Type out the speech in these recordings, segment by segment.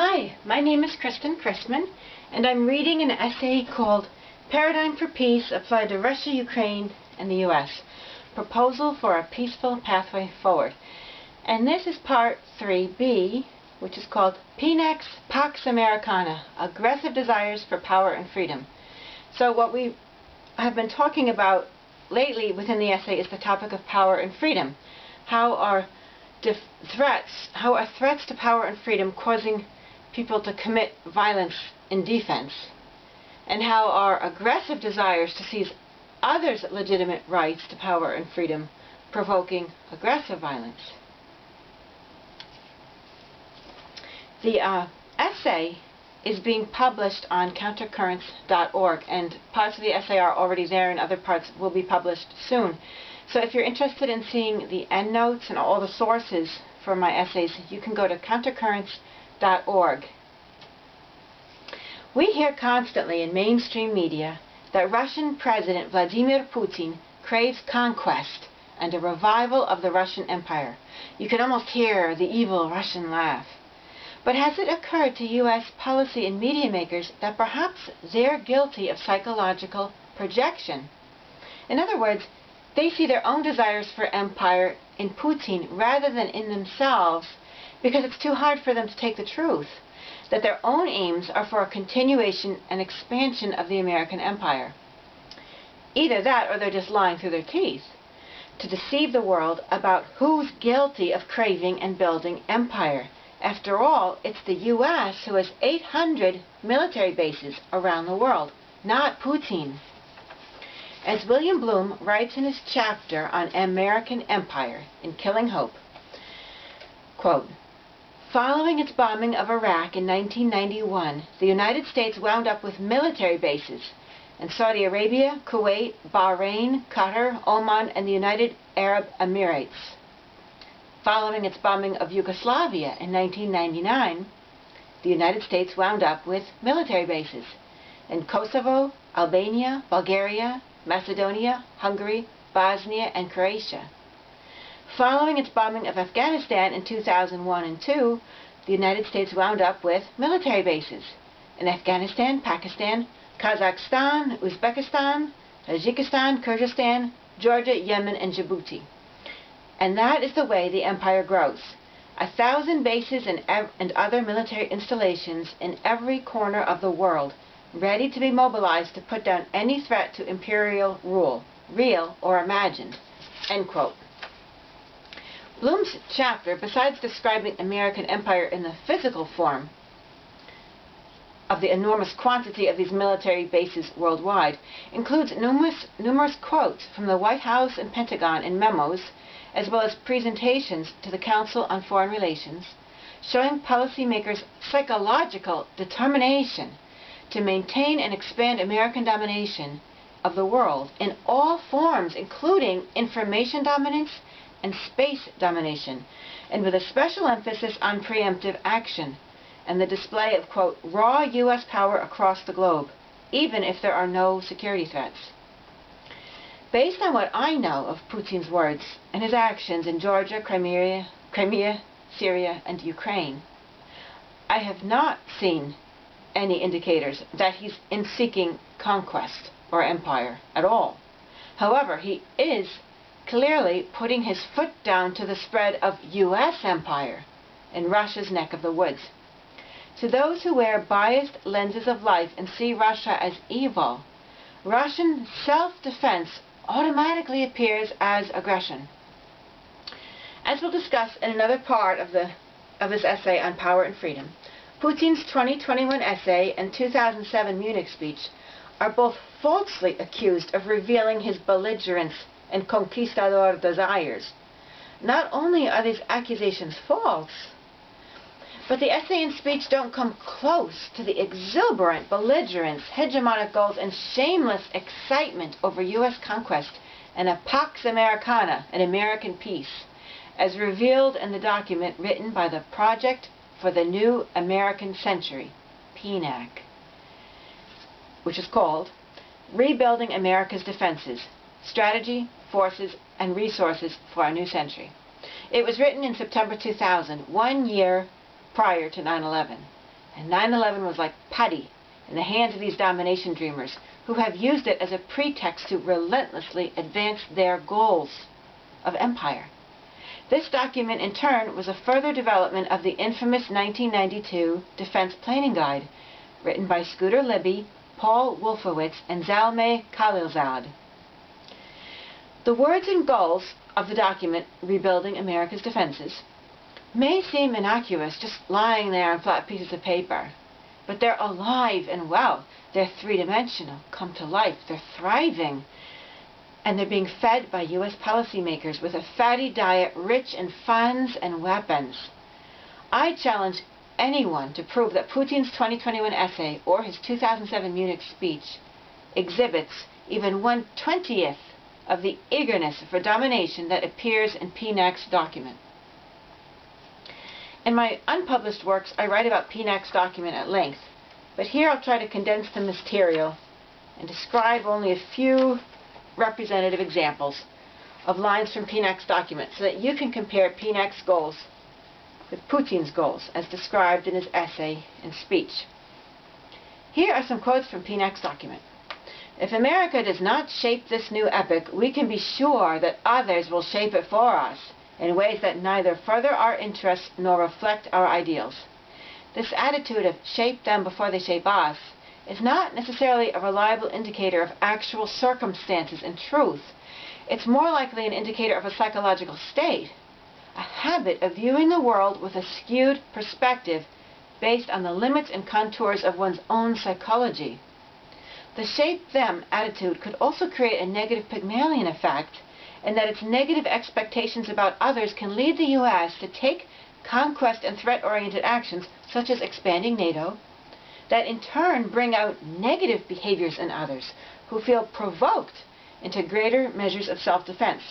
Hi, my name is Kristen Chrisman, and I'm reading an essay called Paradigm for Peace Applied to Russia, Ukraine, and the U.S. Proposal for a Peaceful Pathway Forward. And this is part 3b, which is called PNAC's Pax Americana, Aggressive Desires for Power and Freedom. So what we have been talking about lately within the essay is the topic of power and freedom. How are threats to power and freedom causing people to commit violence in defense? And how are aggressive desires to seize others' legitimate rights to power and freedom provoking aggressive violence? The essay is being published on countercurrents.org, and parts of the essay are already there and other parts will be published soon. So if you're interested in seeing the endnotes and all the sources for my essays, you can go to countercurrents.org. We hear constantly in mainstream media that Russian President Vladimir Putin craves conquest and a revival of the Russian Empire. You can almost hear the evil Russian laugh. But has it occurred to U.S. policy and media makers that perhaps they're guilty of psychological projection? In other words, they see their own desires for empire in Putin rather than in themselves because it's too hard for them to take the truth, that their own aims are for a continuation and expansion of the American empire. Either that or they're just lying through their teeth to deceive the world about who's guilty of craving and building empire. After all, it's the U.S. who has 800 military bases around the world, not Putin. As William Bloom writes in his chapter on American Empire in Killing Hope, quote, "Following its bombing of Iraq in 1991, the United States wound up with military bases in Saudi Arabia, Kuwait, Bahrain, Qatar, Oman, and the United Arab Emirates. Following its bombing of Yugoslavia in 1999, the United States wound up with military bases in Kosovo, Albania, Bulgaria, Macedonia, Hungary, Bosnia, and Croatia. Following its bombing of Afghanistan in 2001 and 2002, the United States wound up with military bases in Afghanistan, Pakistan, Kazakhstan, Uzbekistan, Tajikistan, Kyrgyzstan, Georgia, Yemen, and Djibouti. And that is the way the empire grows. 1,000 bases and other military installations in every corner of the world, ready to be mobilized to put down any threat to imperial rule, real or imagined." End quote. Bloom's chapter, besides describing American empire in the physical form of the enormous quantity of these military bases worldwide, includes numerous quotes from the White House and Pentagon in memos, as well as presentations to the Council on Foreign Relations, showing policymakers' psychological determination to maintain and expand American domination of the world in all forms, including information dominance and space domination, and with a special emphasis on preemptive action and the display of, quote, raw U.S. power across the globe, even if there are no security threats. Based on what I know of Putin's words and his actions in Georgia, Crimea, Syria, and Ukraine, I have not seen any indicators that he's in seeking conquest or empire at all. However, he is clearly putting his foot down to the spread of U.S. empire in Russia's neck of the woods. To those who wear biased lenses of life and see Russia as evil, Russian self-defense automatically appears as aggression. As we'll discuss in another part of this essay on power and freedom, Putin's 2021 essay and 2007 Munich speech are both falsely accused of revealing his belligerence and conquistador desires. Not only are these accusations false, but the essay and speech don't come close to the exuberant belligerence, hegemonic goals, and shameless excitement over U.S. conquest and a Pax Americana, an American peace, as revealed in the document written by the Project for the New American Century, PNAC, which is called Rebuilding America's Defenses, Strategy, Forces, and Resources for Our New Century. It was written in September 2000, 1 year prior to 9/11. And 9/11 was like putty in the hands of these domination dreamers who have used it as a pretext to relentlessly advance their goals of empire. This document, in turn, was a further development of the infamous 1992 Defense Planning Guide, written by Scooter Libby, Paul Wolfowitz, and Zalmay Khalilzad. The words and goals of the document, Rebuilding America's Defenses, may seem innocuous, just lying there on flat pieces of paper, but they're alive and well. They're three-dimensional, come to life, they're thriving, and they're being fed by U.S. policymakers with a fatty diet rich in funds and weapons. I challenge anyone to prove that Putin's 2021 essay or his 2007 Munich speech exhibits even 1/20th of the eagerness for domination that appears in PNAC's document. In my unpublished works, I write about PNAC's document at length, but here I'll try to condense the material and describe only a few representative examples of lines from PNAC's document so that you can compare PNAC's goals with Putin's goals as described in his essay and speech. Here are some quotes from PNAC's document. If America does not shape this new epic, we can be sure that others will shape it for us in ways that neither further our interests nor reflect our ideals. This attitude of shape them before they shape us is not necessarily a reliable indicator of actual circumstances and truth. It's more likely an indicator of a psychological state, a habit of viewing the world with a skewed perspective based on the limits and contours of one's own psychology. The shape them attitude could also create a negative Pygmalion effect, in that its negative expectations about others can lead the U.S. to take conquest and threat-oriented actions, such as expanding NATO, that in turn bring out negative behaviors in others who feel provoked into greater measures of self-defense.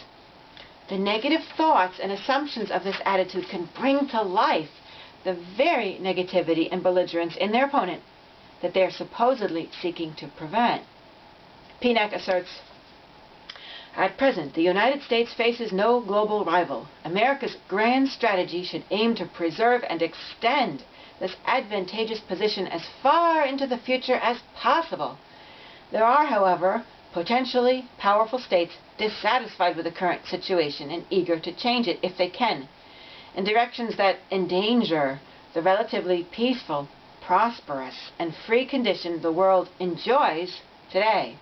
The negative thoughts and assumptions of this attitude can bring to life the very negativity and belligerence in their opponent that they are supposedly seeking to prevent. PNAC asserts, at present, the United States faces no global rival. America's grand strategy should aim to preserve and extend this advantageous position as far into the future as possible. There are, however, potentially powerful states dissatisfied with the current situation and eager to change it if they can, in directions that endanger the relatively peaceful, prosperous, and free condition the world enjoys today.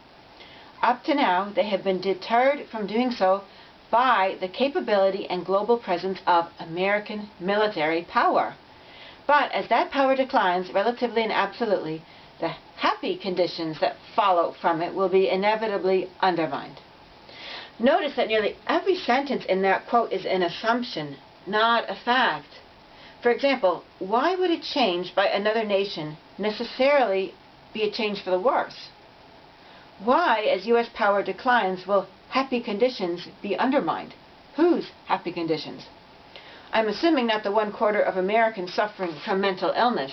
Up to now, they have been deterred from doing so by the capability and global presence of American military power. But as that power declines relatively and absolutely, the happy conditions that follow from it will be inevitably undermined. Notice that nearly every sentence in that quote is an assumption, not a fact. For example, why would a change by another nation necessarily be a change for the worse? Why, as U.S. power declines, will happy conditions be undermined? Whose happy conditions? I'm assuming not the 1/4 of Americans suffering from mental illness.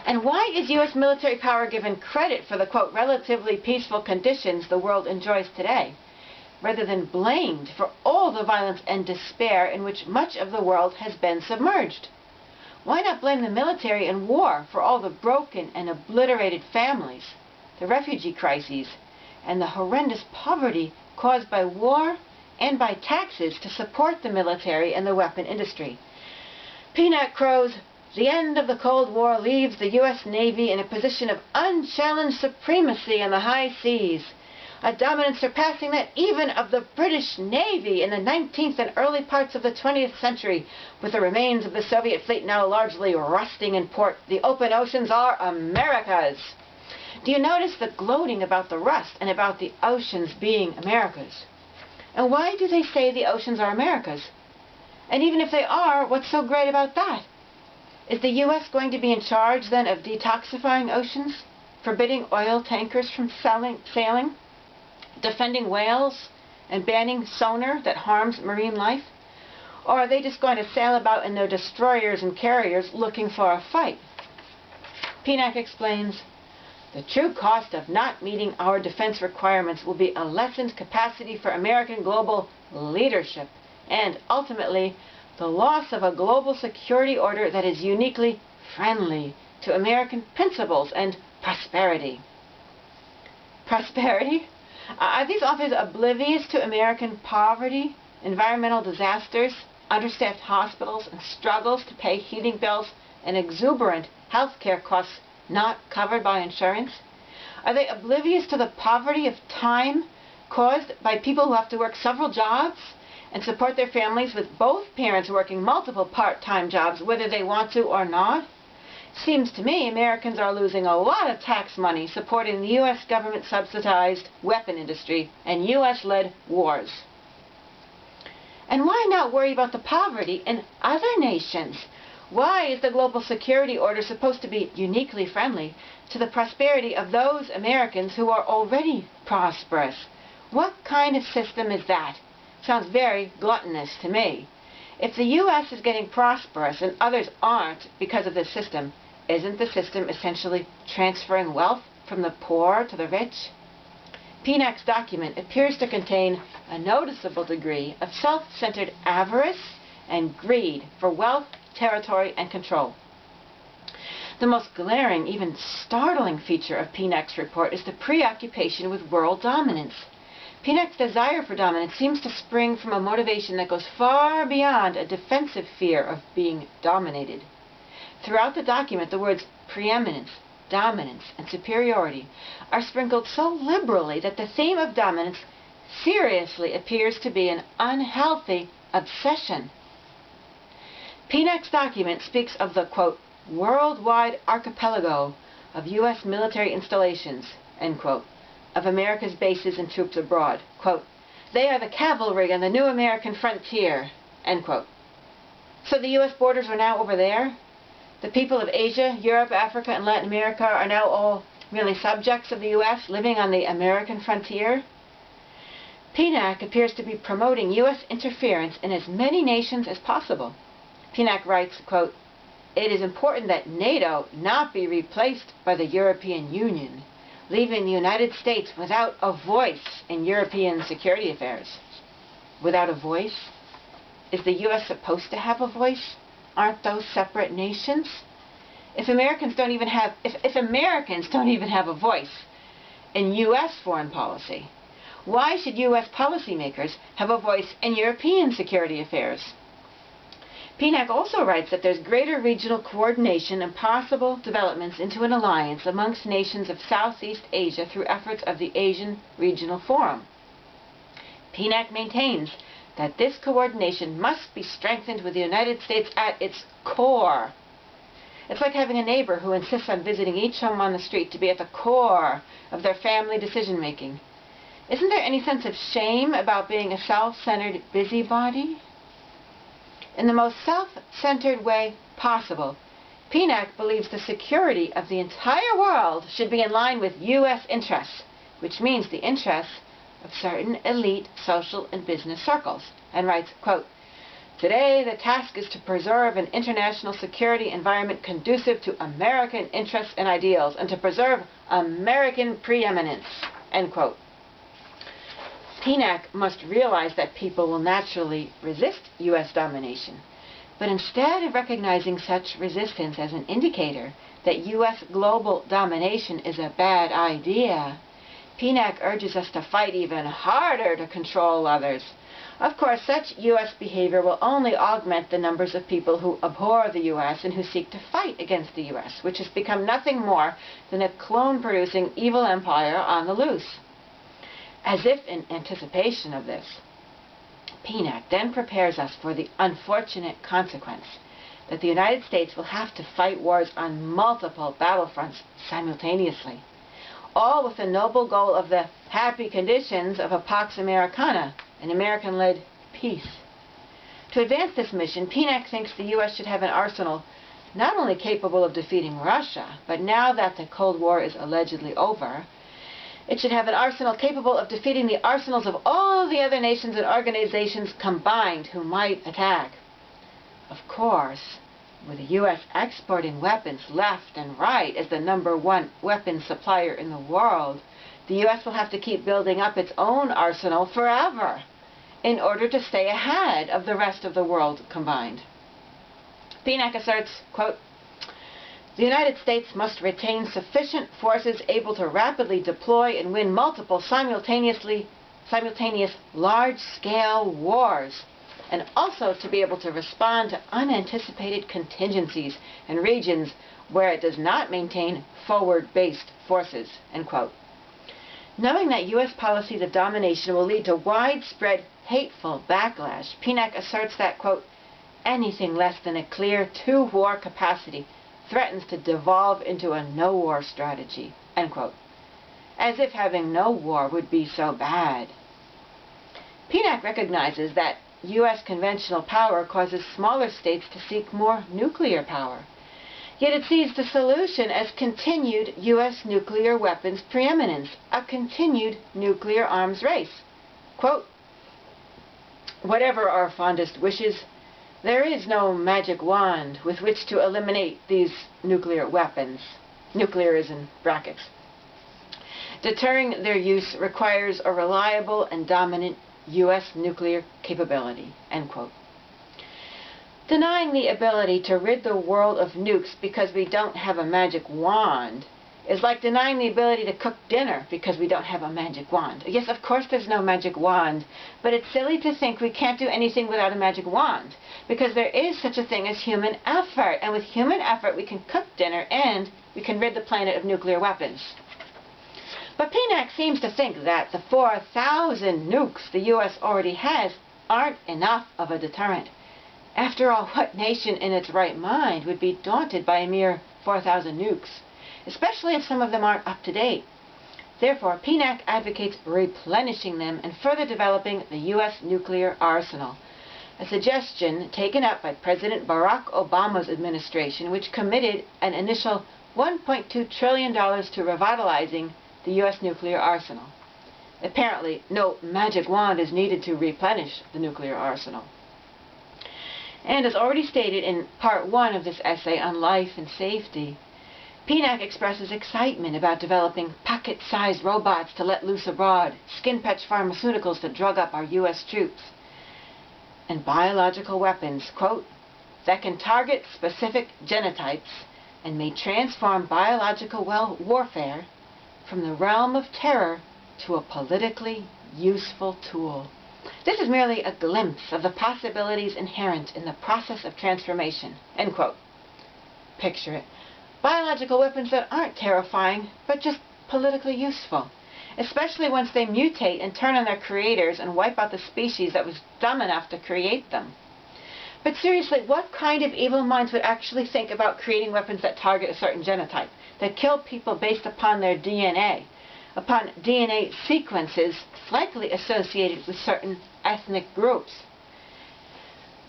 And why is U.S. military power given credit for the, quote, relatively peaceful conditions the world enjoys today, rather than blamed for all the violence and despair in which much of the world has been submerged? Why not blame the military and war for all the broken and obliterated families, the refugee crises, and the horrendous poverty caused by war and by taxes to support the military and the weapon industry? PNAC crows, the end of the Cold War leaves the U.S. Navy in a position of unchallenged supremacy in the high seas, a dominance surpassing that even of the British Navy in the 19th and early parts of the 20th century. With the remains of the Soviet fleet now largely rusting in port, the open oceans are America's. Do you notice the gloating about the rust and about the oceans being America's? And why do they say the oceans are America's? And even if they are, what's so great about that? Is the U.S. going to be in charge then of detoxifying oceans, forbidding oil tankers from sailing, defending whales, and banning sonar that harms marine life? Or are they just going to sail about in their destroyers and carriers looking for a fight? PNAC explains, the true cost of not meeting our defense requirements will be a lessened capacity for American global leadership and, ultimately, the loss of a global security order that is uniquely friendly to American principles and prosperity. Prosperity? Are these authors oblivious to American poverty, environmental disasters, understaffed hospitals, and struggles to pay heating bills and exuberant health care costs not covered by insurance? Are they oblivious to the poverty of time caused by people who have to work several jobs and support their families with both parents working multiple part-time jobs whether they want to or not? Seems to me Americans are losing a lot of tax money supporting the U.S. government-subsidized weapon industry and U.S.-led wars. And why not worry about the poverty in other nations? Why is the global security order supposed to be uniquely friendly to the prosperity of those Americans who are already prosperous? What kind of system is that? Sounds very gluttonous to me. If the U.S. is getting prosperous and others aren't because of this system, isn't the system essentially transferring wealth from the poor to the rich? PNAC's document appears to contain a noticeable degree of self-centered avarice and greed for wealth, territory, and control. The most glaring, even startling feature of PNAC's report is the preoccupation with world dominance. PNAC's desire for dominance seems to spring from a motivation that goes far beyond a defensive fear of being dominated. Throughout the document, the words preeminence, dominance, and superiority are sprinkled so liberally that the theme of dominance seriously appears to be an unhealthy obsession. PNAC's document speaks of the, quote, worldwide archipelago of U.S. military installations, end quote, of America's bases and troops abroad. Quote, they are the cavalry on the new American frontier, end quote. So the U.S. borders are now over there? The people of Asia, Europe, Africa, and Latin America are now all merely subjects of the U.S. living on the American frontier? PNAC appears to be promoting U.S. interference in as many nations as possible. PNAC writes, quote, it is important that NATO not be replaced by the European Union, leaving the United States without a voice in European security affairs. Without a voice? Is the U.S. supposed to have a voice? Aren't those separate nations? If Americans don't even have a voice in U.S. foreign policy, why should U.S. policymakers have a voice in European security affairs? PNAC also writes that there's greater regional coordination and possible developments into an alliance amongst nations of Southeast Asia through efforts of the Asian Regional Forum. PNAC maintains that this coordination must be strengthened with the United States at its core. It's like having a neighbor who insists on visiting each home on the street to be at the core of their family decision-making. Isn't there any sense of shame about being a self-centered busybody? In the most self-centered way possible, PNAC believes the security of the entire world should be in line with U.S. interests, which means the interests of certain elite social and business circles, and writes, quote, today the task is to preserve an international security environment conducive to American interests and ideals, and to preserve American preeminence, end quote. PNAC must realize that people will naturally resist U.S. domination, but instead of recognizing such resistance as an indicator that U.S. global domination is a bad idea, PNAC urges us to fight even harder to control others. Of course, such U.S. behavior will only augment the numbers of people who abhor the U.S. and who seek to fight against the U.S., which has become nothing more than a clone-producing evil empire on the loose. As if in anticipation of this, PNAC then prepares us for the unfortunate consequence that the United States will have to fight wars on multiple battlefronts simultaneously, all with the noble goal of the happy conditions of a Pax Americana, an American-led peace. To advance this mission, PNAC thinks the U.S. should have an arsenal not only capable of defeating Russia, but now that the Cold War is allegedly over, it should have an arsenal capable of defeating the arsenals of all the other nations and organizations combined who might attack. Of course, with the U.S. exporting weapons left and right as the #1 weapons supplier in the world, the U.S. will have to keep building up its own arsenal forever in order to stay ahead of the rest of the world combined. PNAC asserts, quote, The United States must retain sufficient forces able to rapidly deploy and win multiple simultaneous large-scale wars, and also to be able to respond to unanticipated contingencies in regions where it does not maintain forward-based forces," end quote. Knowing that U.S. policies of domination will lead to widespread hateful backlash, PNAC asserts that, quote, "anything less than a clear two-war capacity threatens to devolve into a no-war strategy," end quote. As if having no war would be so bad. PNAC recognizes that U.S. conventional power causes smaller states to seek more nuclear power. Yet it sees the solution as continued U.S. nuclear weapons preeminence, a continued nuclear arms race. Quote, "Whatever our fondest wishes, there is no magic wand with which to eliminate these nuclear weapons." Nuclear is in brackets. "Deterring their use requires a reliable and dominant U.S. nuclear capability," end quote. Denying the ability to rid the world of nukes because we don't have a magic wand is like denying the ability to cook dinner because we don't have a magic wand. Yes, of course there's no magic wand, but it's silly to think we can't do anything without a magic wand, because there is such a thing as human effort, and with human effort we can cook dinner and we can rid the planet of nuclear weapons. But PNAC seems to think that the 4,000 nukes the U.S. already has aren't enough of a deterrent. After all, what nation in its right mind would be daunted by a mere 4,000 nukes, especially if some of them aren't up to date? Therefore, PNAC advocates replenishing them and further developing the U.S. nuclear arsenal, a suggestion taken up by President Barack Obama's administration, which committed an initial $1.2 trillion to revitalizing the U.S. nuclear arsenal. Apparently, no magic wand is needed to replenish the nuclear arsenal. And as already stated in part 1 of this essay on life and safety, PNAC expresses excitement about developing pocket-sized robots to let loose abroad, skin-patch pharmaceuticals to drug up our U.S. troops, and biological weapons, quote, "that can target specific genotypes and may transform biological warfare from the realm of terror to a politically useful tool." This is merely a glimpse of the possibilities inherent in the process of transformation, end quote. Picture it. Biological weapons that aren't terrifying, but just politically useful, especially once they mutate and turn on their creators and wipe out the species that was dumb enough to create them. But seriously, what kind of evil minds would actually think about creating weapons that target a certain genotype, that kill people based upon their DNA, upon DNA sequences likely associated with certain ethnic groups?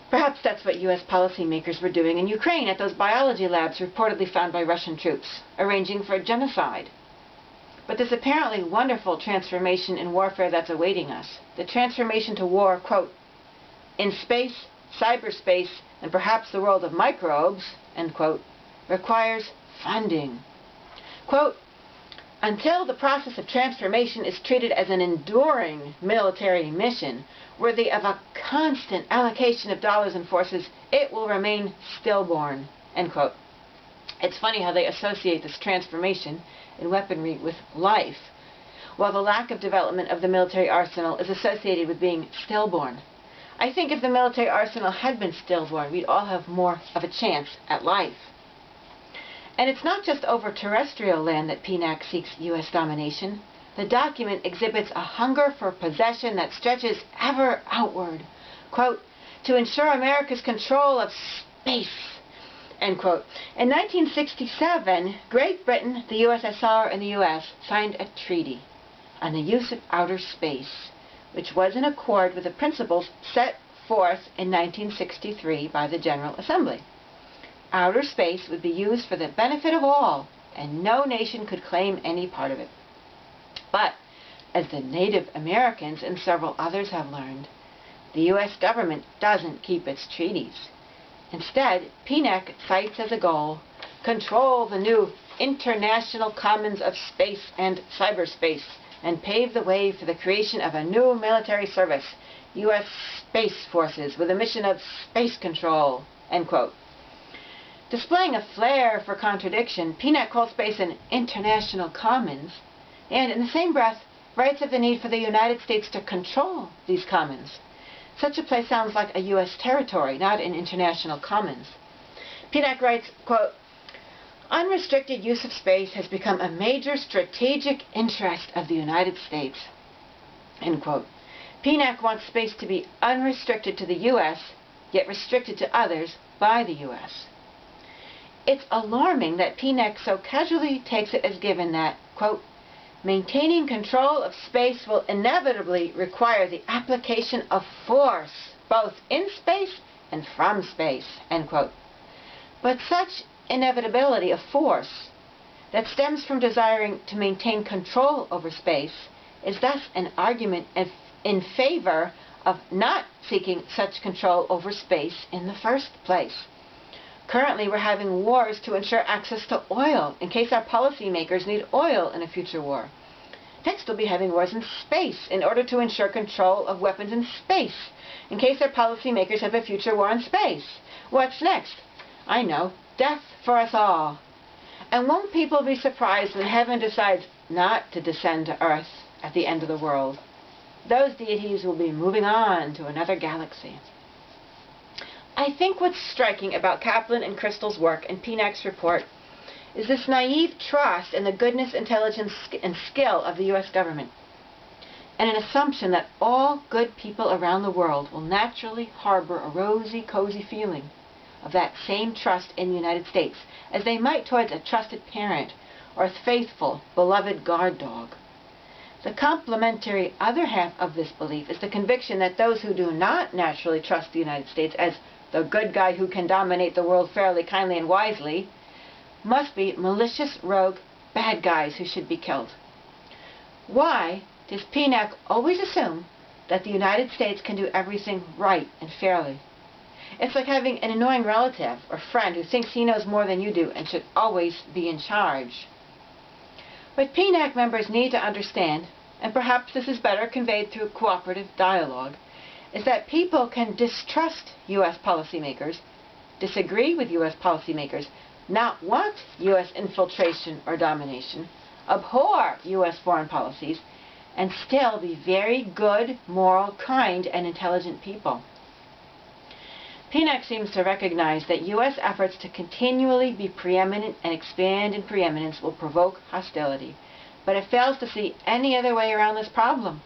Perhaps that's what U.S. policymakers were doing in Ukraine at those biology labs reportedly found by Russian troops, arranging for genocide. But this apparently wonderful transformation in warfare that's awaiting us, the transformation to war, quote, "in space, cyberspace, and perhaps the world of microbes," end quote, requires funding. Quote, "Until the process of transformation is treated as an enduring military mission, worthy of a constant allocation of dollars and forces, it will remain stillborn," end quote. It's funny how they associate this transformation in weaponry with life, while the lack of development of the military arsenal is associated with being stillborn. I think if the military arsenal had been stillborn, we'd all have more of a chance at life. And it's not just over terrestrial land that PNAC seeks U.S. domination. The document exhibits a hunger for possession that stretches ever outward, quote, "to ensure America's control of space," end quote. In 1967, Great Britain, the USSR, and the U.S. signed a treaty on the use of outer space, which was in accord with the principles set forth in 1963 by the General Assembly. Outer space would be used for the benefit of all, and no nation could claim any part of it. But, as the Native Americans and several others have learned, the U.S. government doesn't keep its treaties. Instead, PNAC cites as a goal, control the new international commons of space and cyberspace, and pave the way for the creation of a new military service, U.S. Space Forces, with a mission of space control, end quote. Displaying a flair for contradiction, PNAC calls space an international commons, and in the same breath writes of the need for the United States to control these commons. Such a place sounds like a U.S. territory, not an international commons. PNAC writes, quote, "Unrestricted use of space has become a major strategic interest of the United States." End quote. PNAC wants space to be unrestricted to the U.S., yet restricted to others by the U.S. It's alarming that PNAC so casually takes it as given that, quote, "Maintaining control of space will inevitably require the application of force, both in space and from space," end quote. But such inevitability of force that stems from desiring to maintain control over space is thus an argument in favor of not seeking such control over space in the first place. Currently, we're having wars to ensure access to oil in case our policymakers need oil in a future war. Next, we'll be having wars in space in order to ensure control of weapons in space in case our policymakers have a future war in space. What's next? I know, death for us all. And won't people be surprised when heaven decides not to descend to earth at the end of the world? Those deities will be moving on to another galaxy. I think what's striking about Kaplan and Crystal's work and PNAC's report is this naive trust in the goodness, intelligence, and skill of the U.S. government, and an assumption that all good people around the world will naturally harbor a rosy, cozy feeling of that same trust in the United States, as they might towards a trusted parent or a faithful, beloved guard dog. The complementary other half of this belief is the conviction that those who do not naturally trust the United States as the good guy who can dominate the world fairly, kindly, and wisely, must be malicious, rogue, bad guys who should be killed. Why does PNAC always assume that the United States can do everything right and fairly? It's like having an annoying relative or friend who thinks he knows more than you do and should always be in charge. What PNAC members need to understand, and perhaps this is better conveyed through cooperative dialogue, is that people can distrust U.S. policymakers, disagree with U.S. policymakers, not want U.S. infiltration or domination, abhor U.S. foreign policies, and still be very good, moral, kind, and intelligent people. PNAC seems to recognize that U.S. efforts to continually be preeminent and expand in preeminence will provoke hostility, but it fails to see any other way around this problem,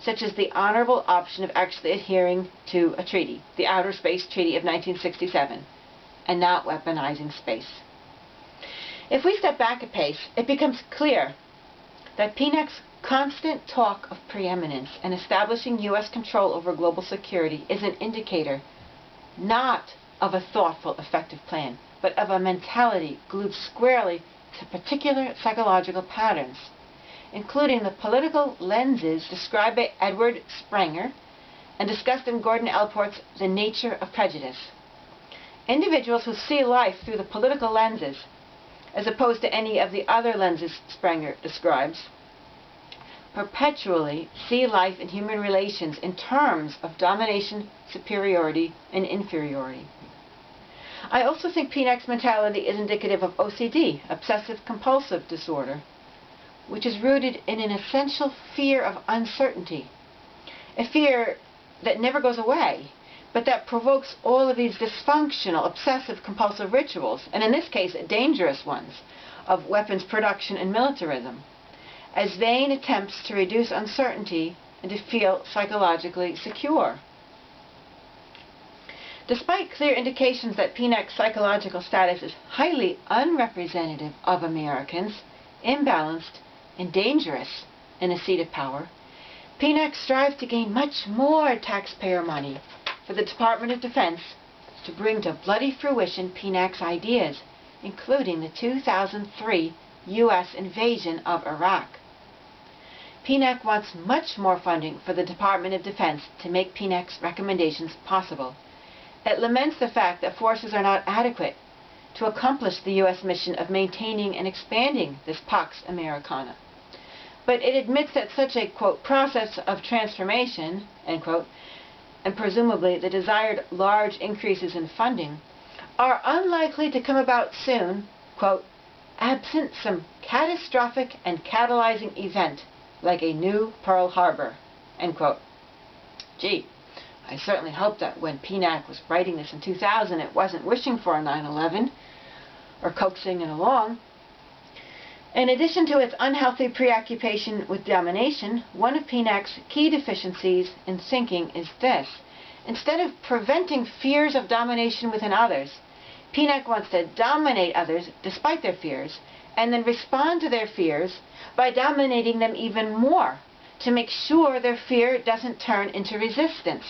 such as the honorable option of actually adhering to a treaty, the Outer Space Treaty of 1967, and not weaponizing space. If we step back a pace, it becomes clear that PNAC's constant talk of preeminence and establishing U.S. control over global security is an indicator not of a thoughtful, effective plan, but of a mentality glued squarely to particular psychological patterns, including the political lenses described by Edward Springer and discussed in Gordon Allport's The Nature of Prejudice. Individuals who see life through the political lenses, as opposed to any of the other lenses Springer describes, perpetually see life in human relations in terms of domination, superiority, and inferiority. I also think PNAC's mentality is indicative of OCD, obsessive-compulsive disorder, which is rooted in an essential fear of uncertainty, a fear that never goes away, but that provokes all of these dysfunctional, obsessive-compulsive rituals, and in this case, dangerous ones, of weapons production and militarism, as vain attempts to reduce uncertainty and to feel psychologically secure. Despite clear indications that PNAC's psychological status is highly unrepresentative of Americans, imbalanced, and dangerous in a seat of power, PNAC strives to gain much more taxpayer money for the Department of Defense to bring to bloody fruition PNAC's ideas, including the 2003 U.S. invasion of Iraq. PNAC wants much more funding for the Department of Defense to make PNAC's recommendations possible. It laments the fact that forces are not adequate to accomplish the U.S. mission of maintaining and expanding this Pax Americana. But it admits that such a, quote, process of transformation, end quote, and presumably the desired large increases in funding, are unlikely to come about soon, quote, absent some catastrophic and catalyzing event like a new Pearl Harbor, end quote. Gee, I certainly hope that when PNAC was writing this in 2000, it wasn't wishing for a 9/11 or coaxing it along. In addition to its unhealthy preoccupation with domination, one of PNAC's key deficiencies in thinking is this. Instead of preventing fears of domination within others, PNAC wants to dominate others despite their fears, and then respond to their fears by dominating them even more to make sure their fear doesn't turn into resistance.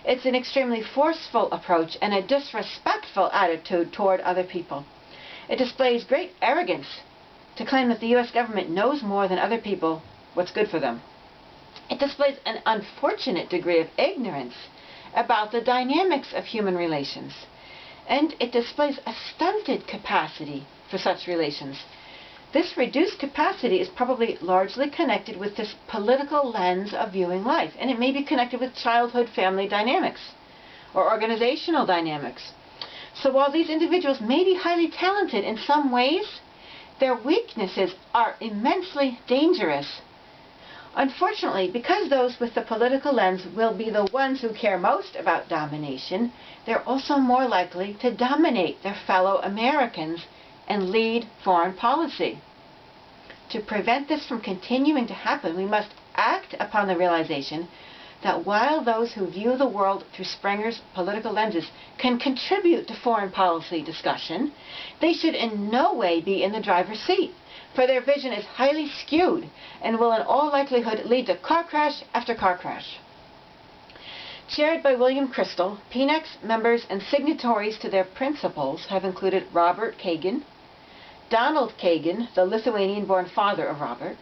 It's an extremely forceful approach and a disrespectful attitude toward other people. It displays great arrogance to claim that the U.S. government knows more than other people what's good for them. It displays an unfortunate degree of ignorance about the dynamics of human relations, and it displays a stunted capacity for such relations. This reduced capacity is probably largely connected with this political lens of viewing life, and it may be connected with childhood family dynamics or organizational dynamics. So while these individuals may be highly talented in some ways, their weaknesses are immensely dangerous. Unfortunately, because those with the political lens will be the ones who care most about domination, they're also more likely to dominate their fellow Americans and lead foreign policy. To prevent this from continuing to happen, we must act upon the realization that while those who view the world through Sprenger's political lenses can contribute to foreign policy discussion, they should in no way be in the driver's seat, for their vision is highly skewed and will in all likelihood lead to car crash after car crash. Chaired by William Crystal, PNAC's members and signatories to their principles have included Robert Kagan, Donald Kagan, the Lithuanian-born father of Robert,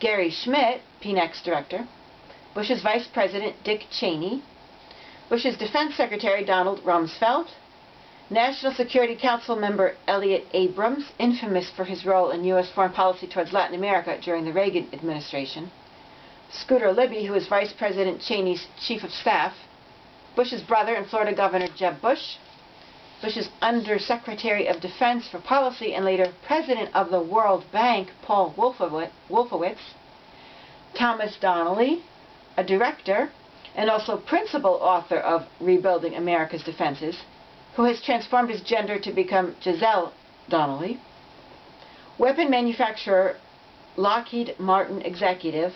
Gary Schmidt, PNAC's director, Bush's Vice President Dick Cheney, Bush's Defense Secretary Donald Rumsfeld, National Security Council member Elliott Abrams, infamous for his role in U.S. foreign policy towards Latin America during the Reagan administration, Scooter Libby, who was Vice President Cheney's Chief of Staff, Bush's brother and Florida Governor Jeb Bush, Bush's Undersecretary of Defense for Policy and later President of the World Bank, Paul Wolfowitz, Thomas Donnelly, a director and also principal author of Rebuilding America's Defenses, who has transformed his gender to become Giselle Donnelly, weapon manufacturer Lockheed Martin executive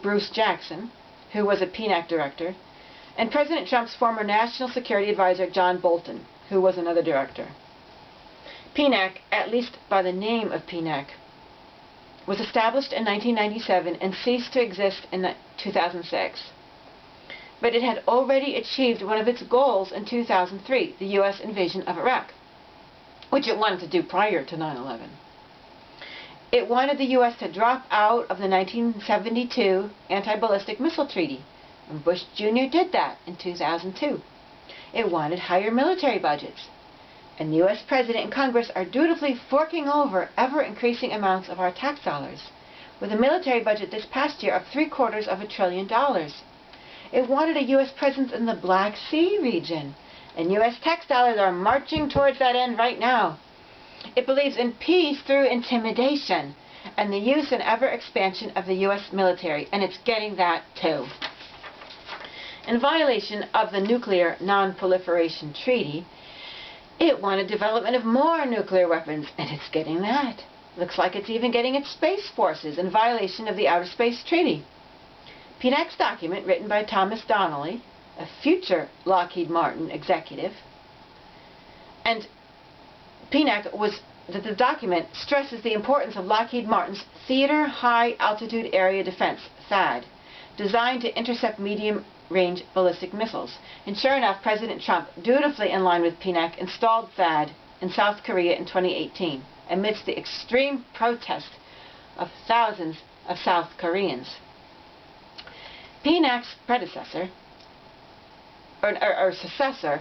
Bruce Jackson, who was a PNAC director, and President Trump's former National Security Advisor John Bolton, who was another director. PNAC, at least by the name of PNAC, was established in 1997 and ceased to exist in 2006. But it had already achieved one of its goals in 2003, the U.S. invasion of Iraq, which it wanted to do prior to 9/11. It wanted the U.S. to drop out of the 1972 Anti-Ballistic Missile Treaty, and Bush Jr. did that in 2002. It wanted higher military budgets, and the U.S. President and Congress are dutifully forking over ever-increasing amounts of our tax dollars, with a military budget this past year of $750 billion. It wanted a U.S. presence in the Black Sea region, and U.S. tax dollars are marching towards that end right now. It believes in peace through intimidation and the use and ever-expansion of the U.S. military, and it's getting that too. In violation of the Nuclear Non-Proliferation Treaty, it wanted development of more nuclear weapons, and it's getting that. Looks like it's even getting its space forces in violation of the Outer Space Treaty. PNAC's document, written by Thomas Donnelly, a future Lockheed Martin executive, and the document stresses the importance of Lockheed Martin's Theater High Altitude Area Defense, THAAD, designed to intercept medium-range ballistic missiles. And sure enough, President Trump, dutifully in line with PNAC, installed THAAD in South Korea in 2018, amidst the extreme protest of thousands of South Koreans. PNAC's predecessor, or successor,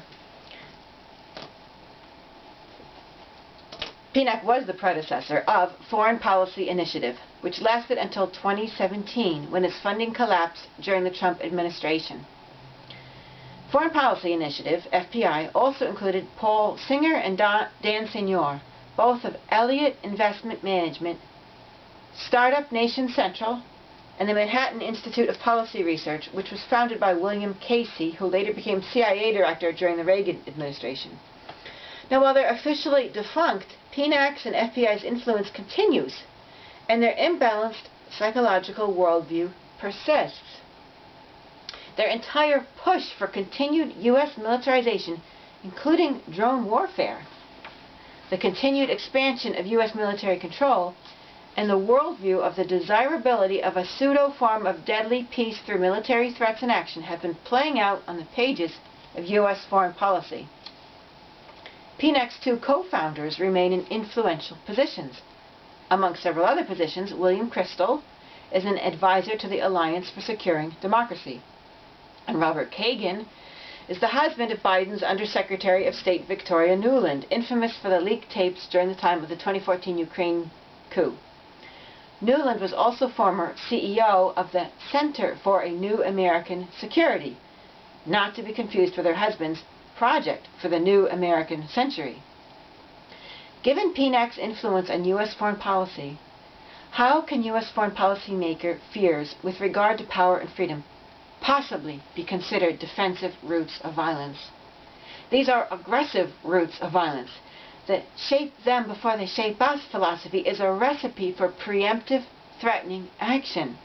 PNAC was the predecessor of Foreign Policy Initiative, which lasted until 2017, when its funding collapsed during the Trump administration. Foreign Policy Initiative, FPI, also included Paul Singer and Dan Senior, both of Elliott Investment Management, Startup Nation Central, and the Manhattan Institute of Policy Research, which was founded by William Casey, who later became CIA director during the Reagan administration. Now, while they're officially defunct, PNAC's and FPI's influence continues, and their imbalanced psychological worldview persists. Their entire push for continued U.S. militarization, including drone warfare, the continued expansion of U.S. military control, and the worldview of the desirability of a pseudo-form of deadly peace through military threats and action have been playing out on the pages of U.S. foreign policy. PNAC's two co-founders remain in influential positions. Among several other positions, William Kristol is an advisor to the Alliance for Securing Democracy, and Robert Kagan is the husband of Biden's Undersecretary of State Victoria Nuland, infamous for the leaked tapes during the time of the 2014 Ukraine coup. Nuland was also former CEO of the Center for a New American Security, not to be confused with her husband's Project for the New American Century. Given PNAC's influence on U.S. foreign policy, how can U.S. foreign policy maker fears with regard to power and freedom possibly be considered defensive routes of violence? These are aggressive routes of violence. The shape them before they shape us philosophy is a recipe for preemptive, threatening action.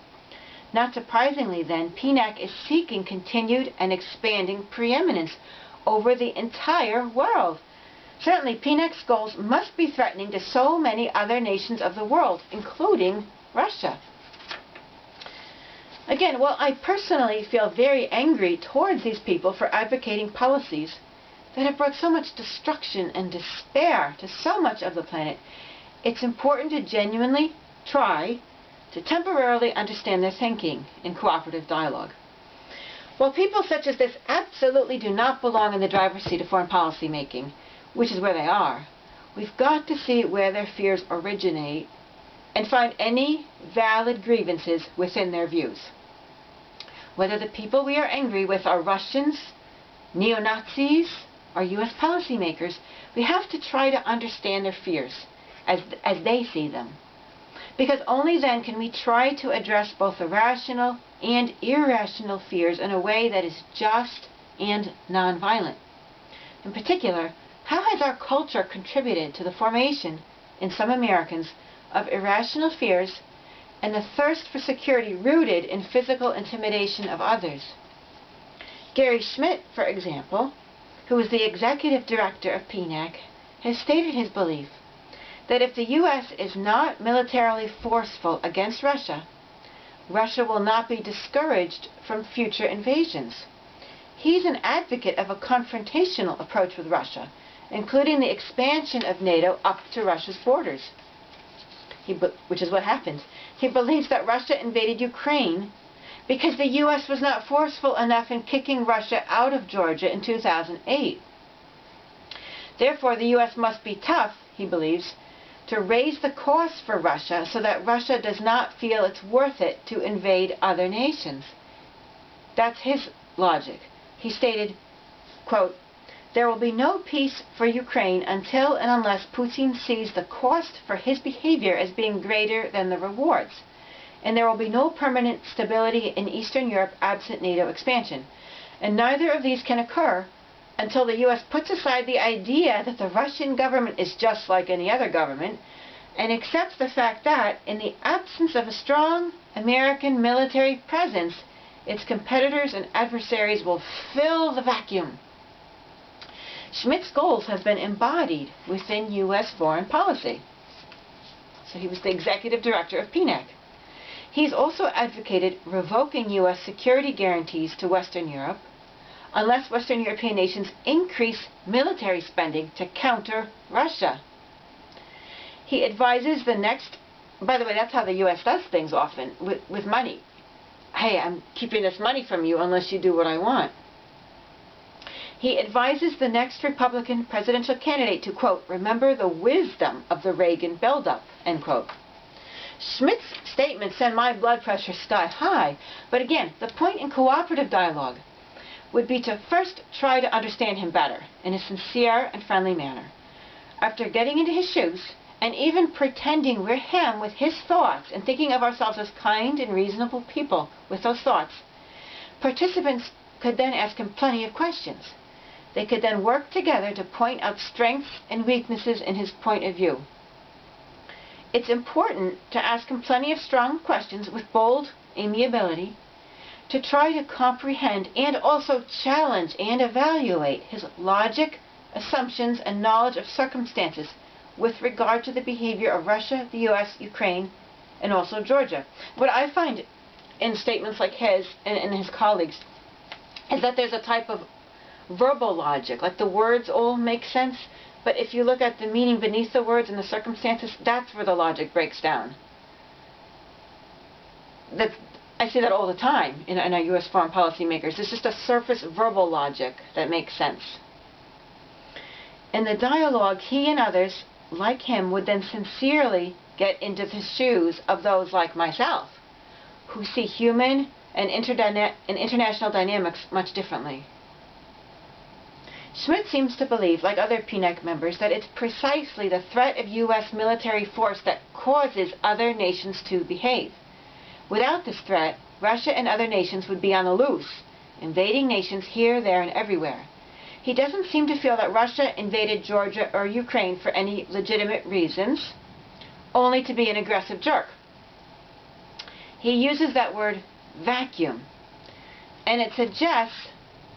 Not surprisingly, then, PNAC is seeking continued and expanding preeminence over the entire world. Certainly, PNAC's goals must be threatening to so many other nations of the world, including Russia. Again, while I personally feel very angry towards these people for advocating policies that have brought so much destruction and despair to so much of the planet, it's important to genuinely try to temporarily understand their thinking in cooperative dialogue. While people such as this absolutely do not belong in the driver's seat of foreign policy making, which is where they are, we've got to see where their fears originate and find any valid grievances within their views. Whether the people we are angry with are Russians, neo-Nazis, or U.S. policymakers, we have to try to understand their fears as they see them. Because only then can we try to address both the rational and irrational fears in a way that is just and nonviolent. In particular, how has our culture contributed to the formation, in some Americans, of irrational fears and the thirst for security rooted in physical intimidation of others? Gary Schmidt, for example, who is the executive director of PNAC, has stated his belief that if the U.S. is not militarily forceful against Russia, Russia will not be discouraged from future invasions. He's an advocate of a confrontational approach with Russia, including the expansion of NATO up to Russia's borders, which is what happened. He believes that Russia invaded Ukraine because the U.S. was not forceful enough in kicking Russia out of Georgia in 2008. Therefore, the U.S. must be tough, he believes, to raise the cost for Russia so that Russia does not feel it's worth it to invade other nations. That's his logic. He stated, quote, "There will be no peace for Ukraine until and unless Putin sees the cost for his behavior as being greater than the rewards. And there will be no permanent stability in Eastern Europe absent NATO expansion. And neither of these can occur until the U.S. puts aside the idea that the Russian government is just like any other government and accepts the fact that, in the absence of a strong American military presence, its competitors and adversaries will fill the vacuum." Schmidt's goals have been embodied within U.S. foreign policy. So he was the executive director of PNAC. He's also advocated revoking U.S. security guarantees to Western Europe unless Western European nations increase military spending to counter Russia. He advises the next, by the way, that's how the U.S. does things often, with money. Hey, I'm keeping this money from you unless you do what I want. He advises the next Republican presidential candidate to, quote, "remember the wisdom of the Reagan buildup," end quote. Schmidt's statements send my blood pressure sky high, but again, the point in cooperative dialogue, would be to first try to understand him better in a sincere and friendly manner. After getting into his shoes, and even pretending we're him with his thoughts and thinking of ourselves as kind and reasonable people with those thoughts, participants could then ask him plenty of questions. They could then work together to point out strengths and weaknesses in his point of view. It's important to ask him plenty of strong questions with bold amiability, to try to comprehend and also challenge and evaluate his logic, assumptions, and knowledge of circumstances with regard to the behavior of Russia, the U.S., Ukraine, and also Georgia. What I find in statements like his and his colleagues is that there's a type of verbal logic, like the words all make sense, but if you look at the meaning beneath the words and the circumstances, that's where the logic breaks down. I see that all the time in our U.S. foreign policy makers. It's just a surface verbal logic that makes sense. In the dialogue, he and others like him would then sincerely get into the shoes of those like myself, who see human and international dynamics much differently. Schmidt seems to believe, like other PNAC members, that it's precisely the threat of U.S. military force that causes other nations to behave. Without this threat, Russia and other nations would be on the loose, invading nations here, there, and everywhere. He doesn't seem to feel that Russia invaded Georgia or Ukraine for any legitimate reasons, only to be an aggressive jerk. He uses that word vacuum, and it suggests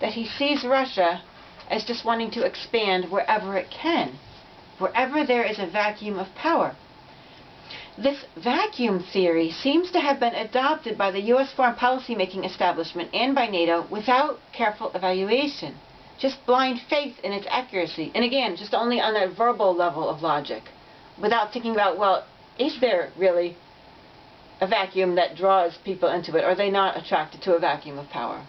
that he sees Russia as just wanting to expand wherever it can, wherever there is a vacuum of power. This vacuum theory seems to have been adopted by the U.S. foreign policy-making establishment and by NATO without careful evaluation, just blind faith in its accuracy, and again, just only on a verbal level of logic, without thinking about, well, is there really a vacuum that draws people into it? Or are they not attracted to a vacuum of power?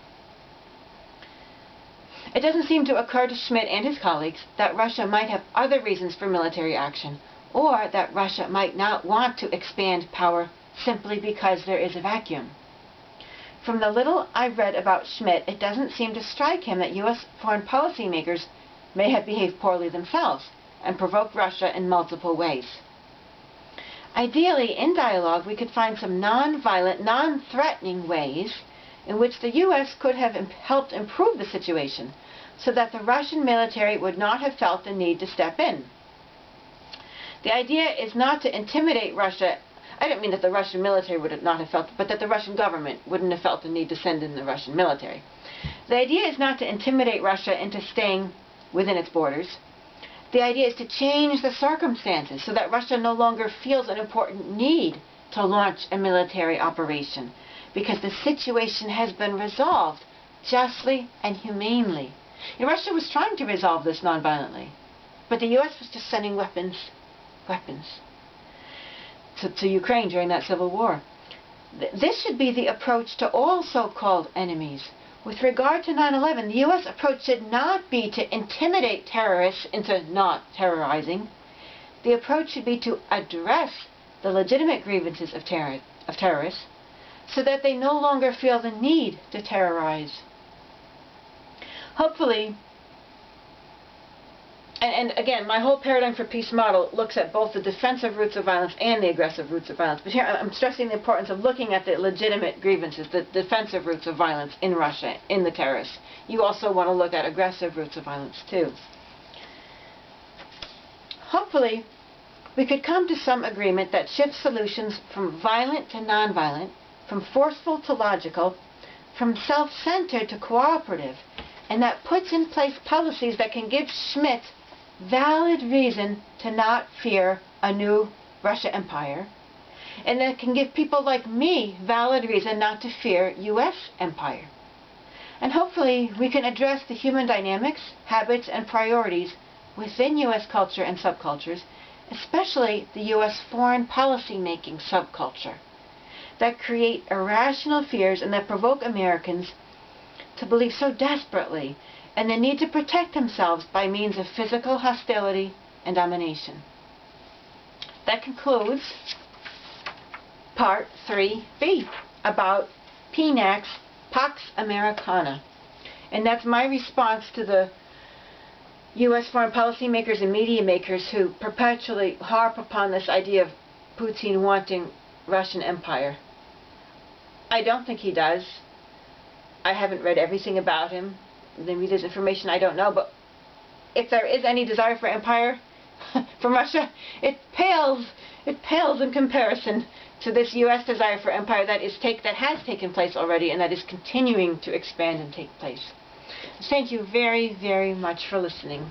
It doesn't seem to occur to Schmidt and his colleagues that Russia might have other reasons for military action, or that Russia might not want to expand power simply because there is a vacuum. From the little I've read about Schmidt, it doesn't seem to strike him that U.S. foreign policy makers may have behaved poorly themselves and provoked Russia in multiple ways. Ideally, in dialogue, we could find some non-violent, non-threatening ways in which the U.S. could have helped improve the situation so that the Russian military would not have felt the need to step in. The idea is not to intimidate Russia. I don't mean that the Russian military would not have felt, but that the Russian government wouldn't have felt the need to send in the Russian military. The idea is not to intimidate Russia into staying within its borders. The idea is to change the circumstances so that Russia no longer feels an important need to launch a military operation, because the situation has been resolved justly and humanely. And Russia was trying to resolve this nonviolently, but the U.S. was just sending weapons to Ukraine during that civil war. This should be the approach to all so-called enemies. With regard to 9/11, the U.S. approach should not be to intimidate terrorists into not terrorizing. The approach should be to address the legitimate grievances of terrorists so that they no longer feel the need to terrorize. Hopefully, and again, my whole paradigm for peace model looks at both the defensive roots of violence and the aggressive roots of violence. But here I'm stressing the importance of looking at the legitimate grievances, the defensive roots of violence in Russia, in the terrorists. You also want to look at aggressive roots of violence too. Hopefully, we could come to some agreement that shifts solutions from violent to nonviolent, from forceful to logical, from self-centered to cooperative, and that puts in place policies that can give Schmidt valid reason to not fear a new Russia empire, and that can give people like me valid reason not to fear U.S. empire. And hopefully we can address the human dynamics, habits, and priorities within U.S. culture and subcultures, especially the U.S. foreign policy-making subculture, that create irrational fears and that provoke Americans to believe so desperately in the need to protect themselves by means of physical hostility and domination. That concludes Part 3B about PNAC's Pax Americana. And that's my response to the U.S. foreign policy makers and media makers who perpetually harp upon this idea of Putin wanting Russian empire. I don't think he does. I haven't read everything about him. Maybe there's information I don't know, but if there is any desire for empire from Russia, it pales in comparison to this U.S. desire for empire that has taken place already and that is continuing to expand and take place. Thank you very, very much for listening.